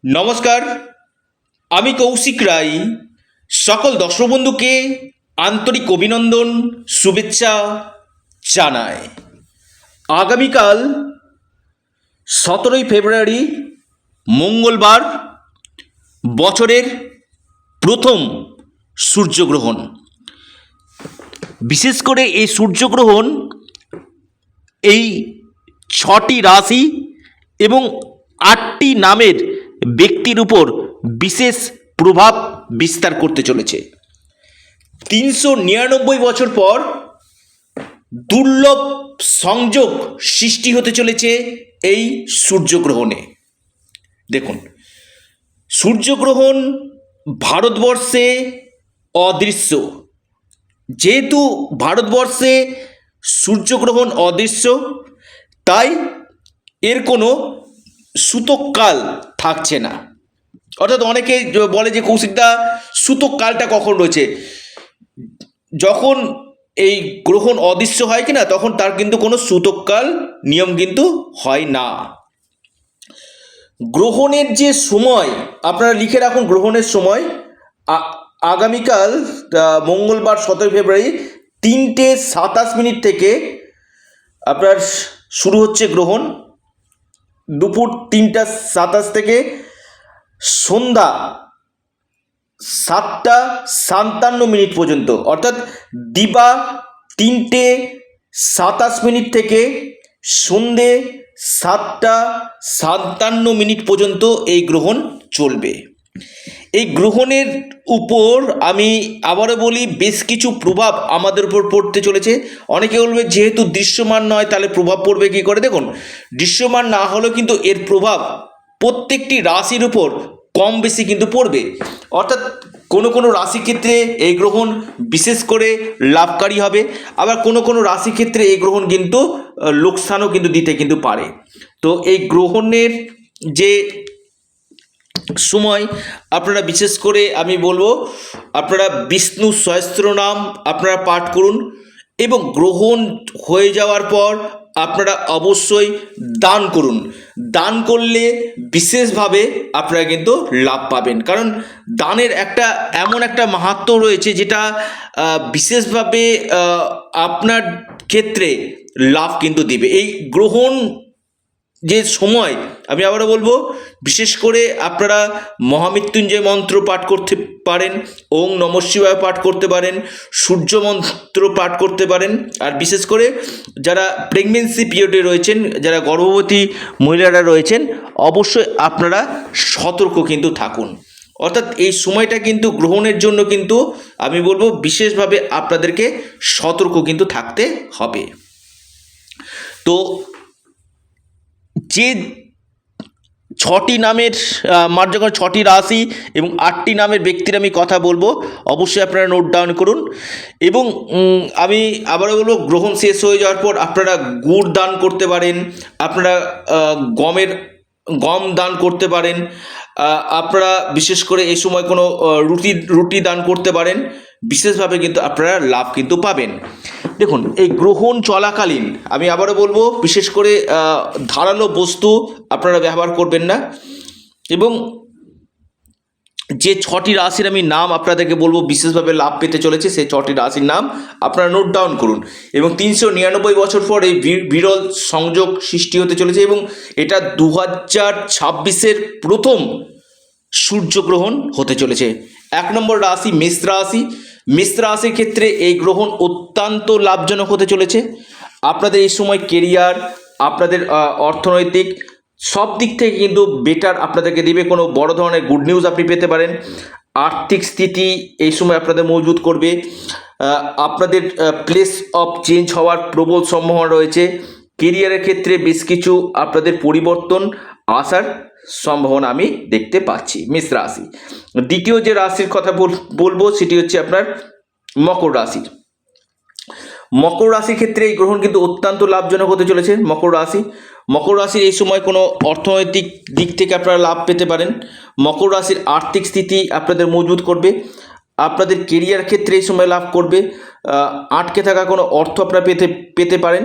নমস্কার, আমি কৌশিক রায়। সকল দর্শক বন্ধুকে আন্তরিক অভিনন্দন, শুভেচ্ছা জানাই। আগামীকাল 17ই ফেব্রুয়ারি মঙ্গলবার বছরের প্রথম সূর্যগ্রহণ। বিশেষ করে এই সূর্যগ্রহণ এই 6টি রাশি এবং 8টি নামের ব্যক্তির উপর বিশেষ প্রভাব বিস্তার করতে চলেছে। 399 বছর পর দুর্লভ সংযোগ সৃষ্টি হতে চলেছে এই সূর্যগ্রহণে। দেখুন, সূর্যগ্রহণ ভারতবর্ষে অদৃশ্য। যেহেতু ভারতবর্ষে সূর্যগ্রহণ অদৃশ্য, তাই এর কোনো সূতককাল থাকছে না। অর্থাৎ অনেকে বলে যে কৌশিকদা, সূতককালটা কখন রয়েছে? যখন এই গ্রহণ অদৃশ্য হয় কিনা, তখন তার কিন্তু কোনো সূতককাল নিয়ম কিন্তু হয় না। গ্রহণের যে সময় আপনারা লিখে রাখুন, গ্রহণের সময় আগামীকাল মঙ্গলবার 17 ফেব্রুয়ারি 3:27 থেকে আপনার শুরু হচ্ছে গ্রহণ। দুপুর 3:27 থেকে সন্ধ্যা 7:57 পর্যন্ত, অর্থাৎ দিবা 3:27 থেকে সন্ধে 7:57 পর্যন্ত এই গ্রহণ চলবে। এই গ্রহণের উপর আমি আবারও বলি, বেশ কিছু প্রভাব আমাদের উপর পড়তে চলেছে। অনেকে বলবে যেহেতু দৃশ্যমান নয়, তাহলে প্রভাব পড়বে কী করে? দেখুন, দৃশ্যমান না হলেও কিন্তু এর প্রভাব প্রত্যেকটি রাশির উপর কম বেশি কিন্তু পড়বে। অর্থাৎ কোনো কোনো রাশির ক্ষেত্রে এই গ্রহণ বিশেষ করে লাভকারী হবে, আবার কোনো কোনো রাশির ক্ষেত্রে এই গ্রহণ কিন্তু লোকসানও কিন্তু দিতে কিন্তু পারে। তো এই গ্রহণের যে সময় আপনারা বিশেষ করে আমি বলবো, আপনারা বিষ্ণু সহস্রনাম আপনারা পাঠ করুন, এবং গ্রহণ হয়ে যাওয়ার পর আপনারা অবশ্যই দান করুন। দান করলে বিশেষভাবে আপনারা কিন্তু লাভ পাবেন, কারণ দানের একটা এমন একটা মাহাত্ম্য রয়েছে যেটা বিশেষভাবে আপনার ক্ষেত্রে লাভ কিন্তু দিবে। এই গ্রহণ যে সময় আমি আবারও বলবো, বিশেষ করে আপনারা মহামৃত্যুঞ্জয় মন্ত্র পাঠ করতে পারেন, ওং নমঃ শিবায় পাঠ করতে পারেন, সূর্য মন্ত্র পাঠ করতে পারেন। আর বিশেষ করে যারা প্রেগনেন্সি পিরিয়ডে রয়েছেন, যারা গর্ভবতী মহিলারা রয়েছেন, অবশ্যই আপনারা সতর্ক কিন্তু থাকুন। অর্থাৎ এই সময়টা কিন্তু গ্রহণের জন্য কিন্তু আমি বলবো বিশেষভাবে আপনাদেরকে সতর্ক কিন্তু থাকতে হবে। তো যে 6টি নামের যখন 6টি রাশি এবং 8টি নামের ব্যক্তির আমি কথা বলবো, অবশ্যই আপনারা নোট ডাউন করুন। এবং আমি আবারও বলবো, গ্রহণ শেষ হয়ে যাওয়ার পর আপনারা গুড় দান করতে পারেন, আপনারা গম দান করতে পারেন, আপনারা বিশেষ করে এই সময় কোনো রুটি দান করতে পারেন। বিশেষভাবে কিন্তু আপনারা লাভ কিন্তু পাবেন। দেখুন, এই গ্রহণ চলাকালীন আমি আবারও বলবো, বিশেষ করে ধারালো বস্তু আপনারা ব্যবহার করবেন না। এবং যে 6টি রাশির আমি নাম আপনাদেরকে বলবো বিশেষভাবে লাভ পেতে চলেছে, সেই 6টি রাশির নাম আপনারা নোট ডাউন করুন। এবং 399 বছর পর এই বিরল সংযোগ সৃষ্টি হতে চলেছে, এবং এটা 2026-এর প্রথম সূর্যগ্রহণ হতে চলেছে। 1 নম্বর রাশি মেষ রাশি। মেষ রাশির ক্ষেত্রে এই গ্রহণ অত্যন্ত লাভজনক হতে চলেছে। আপনাদের এই সময় কেরিয়ার, আপনাদের অর্থনৈতিক সব দিক থেকে কিন্তু বেটার আপনাদেরকে দেবে। কোনো বড় ধরনের গুড নিউজ আপনি পেতে পারেন। আর্থিক স্থিতি এই সময় আপনাদের মজবুত করবে। আপনাদের প্লেস অফ চেঞ্জ হওয়ার প্রবল সম্ভাবনা রয়েছে। কেরিয়ারের ক্ষেত্রে বেশ কিছু আপনাদের পরিবর্তন আসার সম্ভাবনা আমি দেখতে পাচ্ছি মেষ রাশি। দ্বিতীয় যে রাশির কথা বলবো সেটি হচ্ছে আপনার মকর রাশি। মকর রাশির ক্ষেত্রে এই গ্রহণ কিন্তু অত্যন্ত লাভজনক হতে চলেছে। মকর রাশির এই সময় কোনো অর্থনৈতিক দিক থেকে আপনারা লাভ পেতে পারেন। মকর রাশির আর্থিক স্থিতি আপনাদের মজবুত করবে। আপনাদের কেরিয়ার ক্ষেত্রে এই সময় লাভ করবে। আটকে থাকা কোনো অর্থ আপনারা পেতে পারেন,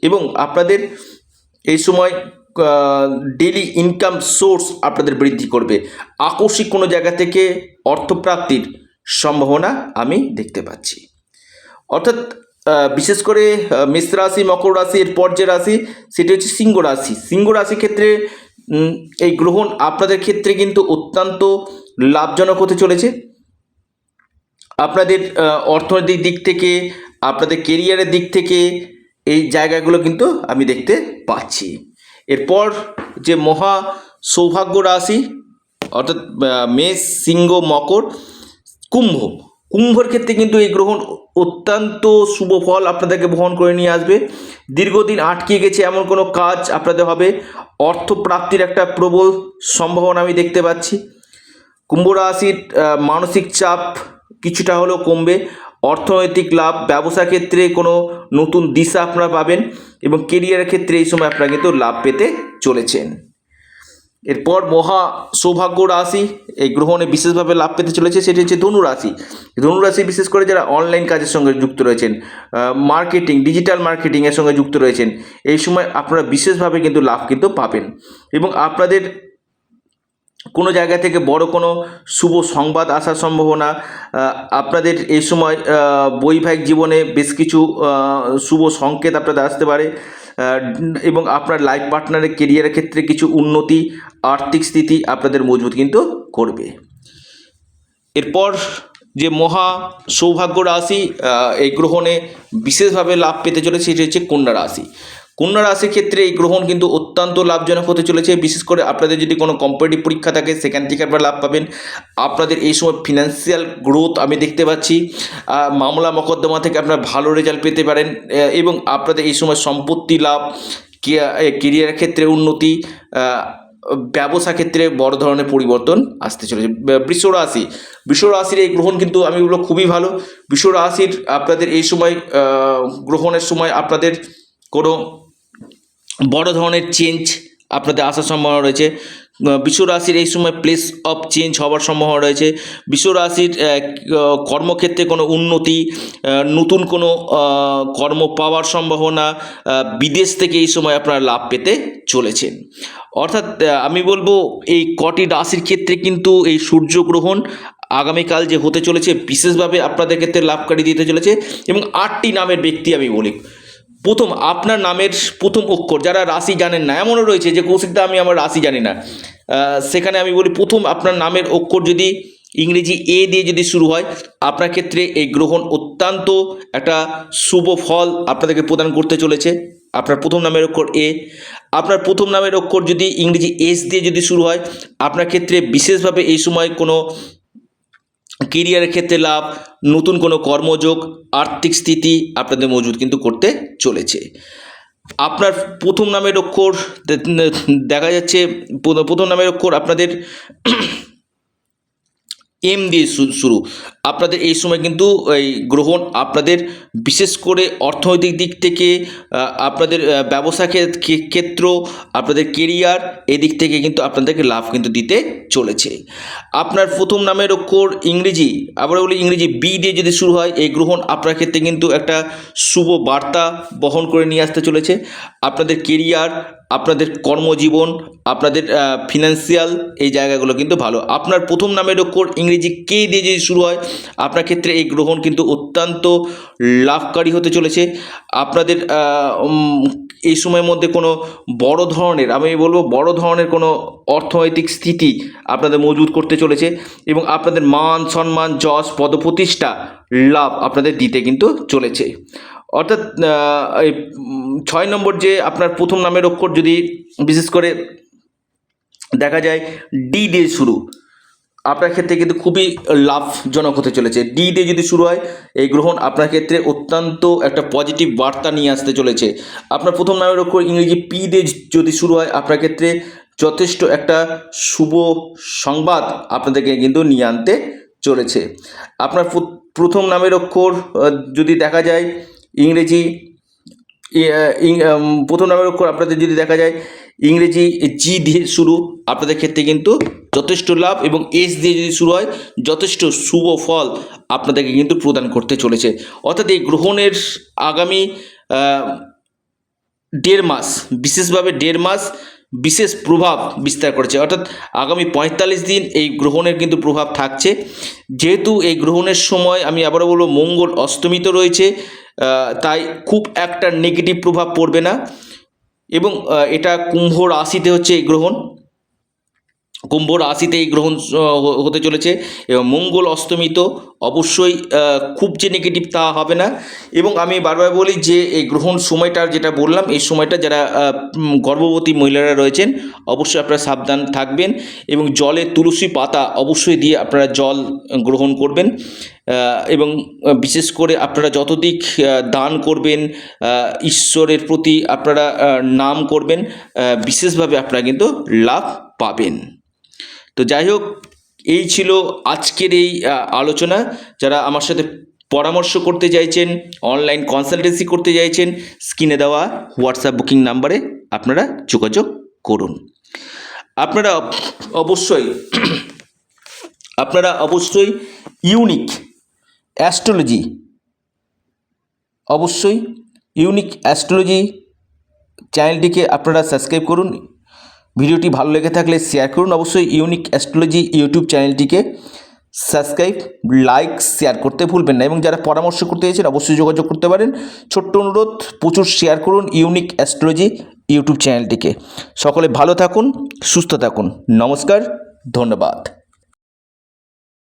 এবং আপনাদের এই সময় ডেলি ইনকাম সোর্স আপনাদের বৃদ্ধি করবে। আকস্মিক কোনো জায়গা থেকে অর্থপ্রাপ্তির সম্ভাবনা আমি দেখতে পাচ্ছি। অর্থাৎ বিশেষ করে মেষ রাশি, মকর রাশি, এরপর যে রাশি সেটি হচ্ছে সিংহ রাশি। সিংহ রাশির ক্ষেত্রে এই গ্রহণ আপনাদের ক্ষেত্রে কিন্তু অত্যন্ত লাভজনক হতে চলেছে। আপনাদের অর্থনৈতিক দিক থেকে, আপনাদের কেরিয়ারের দিক থেকে এই জায়গাগুলো কিন্তু আমি দেখতে পাচ্ছি। এরপর যে মহা সৌভাগ্য রাশি অর্থাৎ মেষ, সিংহ, মকর, কুম্ভ। কুম্ভর ক্ষেত্রে কিন্তু এই গ্রহণ অত্যন্ত শুভ ফল আপনাদেরকে বহন করে নিয়ে আসবে। দীর্ঘদিন আটকে গেছে এমন কোনো কাজ আপনাদের হবে। অর্থপ্রাপ্তির একটা প্রবল সম্ভাবনা আমি দেখতে পাচ্ছি। কুম্ভ রাশির মানসিক চাপ কিছুটা হলেও কমবে। অর্থনৈতিক লাভ, ব্যবসা ক্ষেত্রে কোনো নতুন দিশা আপনারা পাবেন এবং কেরিয়ারের ক্ষেত্রে এই সময় আপনারা কিন্তু লাভ পেতে চলেছেন। এরপর মহা সৌভাগ্য রাশি এই গ্রহণে বিশেষভাবে লাভ পেতে চলেছে, সেটি হচ্ছে ধনু রাশি। ধনু রাশি বিশেষ করে যারা অনলাইন কাজের সঙ্গে যুক্ত রয়েছেন, মার্কেটিং, ডিজিটাল মার্কেটিংয়ের সঙ্গে যুক্ত রয়েছেন, এই সময় আপনারা বিশেষভাবে কিন্তু লাভ কিন্তু পাবেন এবং আপনাদের কোনো জায়গা থেকে বড় কোনো শুভ সংবাদ আসার সম্ভাবনা। আপনাদের এই সময় বৈবাহিক জীবনে বেশ কিছু শুভ সংকেত আপনাদের আসতে পারে এবং আপনার লাইফ পার্টনারের কেরিয়ারের ক্ষেত্রে কিছু উন্নতি, আর্থিক স্থিতি আপনাদের মজবুত কিন্তু করবে। এরপর যে মহা সৌভাগ্য রাশি এই গ্রহণে বিশেষভাবে লাভ পেতে চলেছে সেটি হচ্ছে কন্যা রাশি। কন্যা রাশির ক্ষেত্রে এই গ্রহণ কিন্তু অত্যন্ত লাভজনক হতে চলেছে। বিশেষ করে আপনাদের যদি কোনো কম্পিটিটিভ পরীক্ষা থাকে সেখান থেকে আপনারা লাভ পাবেন। আপনাদের এই সময় ফিনান্সিয়াল গ্রোথ আমি দেখতে পাচ্ছি। মামলা মকদ্দমা থেকে আপনারা ভালো রেজাল্ট পেতে পারেন এবং আপনাদের এই সময় সম্পত্তি লাভ, কেরিয়ারের ক্ষেত্রে উন্নতি, ব্যবসা ক্ষেত্রে বড় ধরনের পরিবর্তন আসতে চলেছে। বৃষ রাশি, বৃষ রাশির এই গ্রহণ কিন্তু আমি বলবো খুবই ভালো। বৃষ রাশির আপনাদের এই সময় গ্রহণের সময় আপনাদের কোনো বড় ধরনের চেঞ্জ আপনাদের আসার সম্ভাবনা রয়েছে। বৃষ রাশির এই সময় প্লেস অফ চেঞ্জ হওয়ার সম্ভাবনা রয়েছে। বৃষ রাশির কর্মক্ষেত্রে কোনো উন্নতি, নতুন কোনো কর্ম পাওয়ার সম্ভাবনা, বিদেশ থেকে এই সময় আপনারা লাভ পেতে চলেছেন। অর্থাৎ আমি বলবো এই কটি রাশির ক্ষেত্রে কিন্তু এই সূর্যগ্রহণ আগামীকাল যে হতে চলেছে বিশেষভাবে আপনাদের ক্ষেত্রে লাভকারী দিতে চলেছে। এবং 8টি নামের ব্যক্তি আমি বলি। প্রথম, আপনার নামের প্রথম অক্ষর, যারা রাশি জানেন না, এমনও রয়েছে যে কৌশিকদা আমি আমার রাশি জানি না, সেখানে আমি বলি প্রথম আপনার নামের অক্ষর যদি ইংরেজি এ দিয়ে যদি শুরু হয়, আপনার ক্ষেত্রে এই গ্রহণ অত্যন্ত একটা শুভ ফল আপনাদেরকে প্রদান করতে চলেছে। আপনার প্রথম নামের অক্ষর এ। আপনার প্রথম নামের অক্ষর যদি ইংরেজি এস দিয়ে যদি শুরু হয়, আপনার ক্ষেত্রে বিশেষভাবে এই সময় কোনো কেরিয়ারের ক্ষেত্রে লাভ, নতুন কোনো কর্মযোগ, আর্থিক স্থিতি আপনাদের মজবুত কিন্তু করতে চলেছে। আপনার প্রথম নামের অক্ষর দেখা যাচ্ছে, প্রথম নামের অক্ষর আপনাদের এম দিয়ে শুরু। আপনাদের এই সময় কিন্তু এই গ্রহণ আপনাদের বিশেষ করে অর্থনৈতিক দিক থেকে, আপনাদের ব্যবসা ক্ষেত্র, আপনাদের কেরিয়ার, এদিক থেকে কিন্তু আপনাদেরকে লাভ কিন্তু দিতে চলেছে। আপনার প্রথম নামের অক্ষর ইংরেজি, আবার বলি ইংরেজি বি দিয়ে যদি শুরু হয়, এই গ্রহণ আপনার ক্ষেত্রে কিন্তু একটা শুভ বার্তা বহন করে নিয়ে আসতে চলেছে। আপনাদের কেরিয়ার, আপনাদের কর্মজীবন, আপনাদের ফিনান্সিয়াল এই জায়গাগুলো কিন্তু ভালো। আপনার প্রথম নামের অক্ষর ইংরেজি কে দিয়ে যদি শুরু হয়, আপনার ক্ষেত্রে এই গ্রহণ কিন্তু অত্যন্ত লাভকারী হতে চলেছে। আপনাদের এই সময়ের মধ্যে কোনো বড় ধরনের, আমি বলবো বড় ধরনের কোনো অর্থনৈতিক স্থিতি আপনাদের মজবুত করতে চলেছে এবং আপনাদের মান সম্মান, যশ, পদপ্রতিষ্ঠা লাভ আপনাদের দিতে কিন্তু চলেছে। অর্থাৎ 6 নম্বর যে আপনার প্রথম নামের অক্ষর যদি বিশেষ করে দেখা যায় ডি দিয়ে শুরু, আপনার ক্ষেত্রে কিন্তু খুবই লাভজনক হতে চলেছে। ডি দিয়ে যদি শুরু হয়, এই গ্রহণ আপনার ক্ষেত্রে অত্যন্ত একটা পজিটিভ বার্তা নিয়ে আসতে চলেছে। আপনার প্রথম নামের অক্ষর ইংরেজি পি দিয়ে যদি শুরু হয়, আপনার ক্ষেত্রে যথেষ্ট একটা শুভ সংবাদ আপনাদেরকে কিন্তু নিয়ে আনতে চলেছে। আপনার প্রথম নামের অক্ষর যদি দেখা যায় ইংরেজি, প্রথম নামের অক্ষর আপনাদের যদি দেখা যায় ইংরেজি জি দিয়ে শুরু, আপনাদের ক্ষেত্রে কিন্তু যথেষ্ট লাভ, এবং এস দিয়ে যদি শুরু হয় যথেষ্ট শুভ ফল আপনাদেরকে কিন্তু প্রদান করতে চলেছে। অর্থাৎ এই গ্রহণের আগামী 1.5 মাস, বিশেষভাবে 1.5 মাস বিশেষ প্রভাব বিস্তার করেছে, অর্থাৎ আগামী ৪৫ দিন এই গ্রহণের কিন্তু প্রভাব থাকছে। যেহেতু এই গ্রহণের সময় আমি আবারও বলবো মঙ্গল অস্তমিত রয়েছে, তাই খুব একটা নেগেটিভ প্রভাব পড়বে না। এবং এটা কুম্ভ রাশিতে হচ্ছে এই গ্রহণ, কুম্ভ রাশিতে এই গ্রহণ হতে চলেছে এবং মঙ্গল অস্তমিত, অবশ্যই খুব যে নেগেটিভ তা হবে না। এবং আমি বারবার বলি যে এই গ্রহণ সময়টা যেটা বললাম, এই সময়টা যারা গর্ভবতী মহিলারা রয়েছেন অবশ্যই আপনারা সাবধান থাকবেন এবং জলে তুলসী পাতা অবশ্যই দিয়ে আপনারা জল গ্রহণ করবেন। এবং বিশেষ করে আপনারা যতদিক দান করবেন, ঈশ্বরের প্রতি আপনারা নাম করবেন, বিশেষভাবে আপনারা কিন্তু লাভ পাবেন। তো যাই হোক, এই ছিল আজকের এই আলোচনা। যারা আমার সাথে পরামর্শ করতে চাইছেন, অনলাইন কনসালটেন্সি করতে চাইছেন, স্ক্রিনে দেওয়া হোয়াটসঅ্যাপ বুকিং নাম্বারে আপনারা যোগাযোগ করুন। আপনারা অবশ্যই ইউনিক অ্যাস্ট্রোলজি চ্যানেলটিকে আপনারা সাবস্ক্রাইব করুন। ভিডিওটি ভালো লেগে থাকলে শেয়ার করুন। অবশ্যই ইউনিক অ্যাস্ট্রোলজি ইউটিউব চ্যানেলটিকে সাবস্ক্রাইব, লাইক, শেয়ার করতে ভুলবেন না। এবং যারা পরামর্শ করতে চাইছেন অবশ্যই যোগাযোগ করতে পারেন। ছোট্ট অনুরোধ, প্রচুর শেয়ার করুন ইউনিক অ্যাস্ট্রোলজি ইউটিউব চ্যানেলটিকে। সকলে ভালো থাকুন, সুস্থ থাকুন। নমস্কার, ধন্যবাদ।